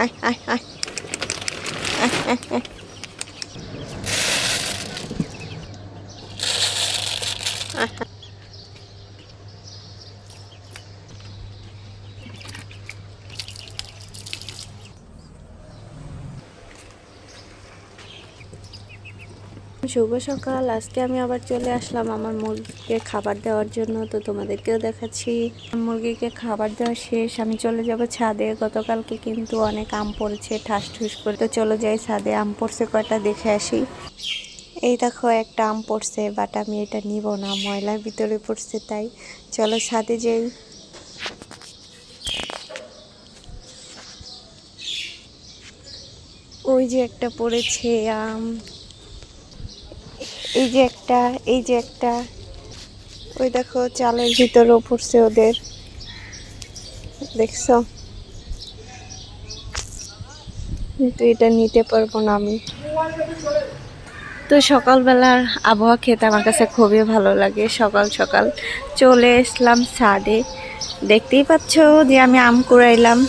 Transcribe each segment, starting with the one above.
আয় আয় আয় আয় আয় আয়। শুভ সকাল। আজকে আমি আবার চলে আসলাম আমার মুরগিকে খাবার দেওয়ার জন্য, তো তোমাদেরকেও দেখাচ্ছি। মুরগিকে খাবার দেওয়া শেষ, আমি চলে যাব ছাদে। গতকালকে কিন্তু অনেক আম পড়েছে ঠাস ঠুস করে, তো চলে যাই ছাদে। আম পড়ছে কয়টা দেখে আসি। এই দেখো একটা আম পড়ছে, বাট আমি এটা নিব না, ময়লার ভিতরে পড়ছে, তাই চলো ছাদে যাই। ওই যে একটা পড়েছে আম, এই যে একটা, এই যে একটা, ওই দেখো চালের ভিতরেও পড়ছে ওদের, দেখছো? কিন্তু এটা নিতে পারবো না আমি। তো সকালবেলার আবহাওয়া খেতে আমার কাছে খুবই ভালো লাগে। সকাল সকাল চলে এসলাম ছাদে, দেখতেই পাচ্ছ যে আমি আম কুড়াইলাম।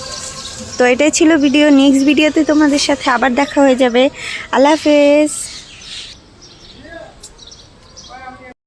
তো এটাই ছিল ভিডিও। নেক্সট ভিডিওতে তোমাদের সাথে আবার দেখা হয়ে যাবে। আল্লাহ হাফেজ।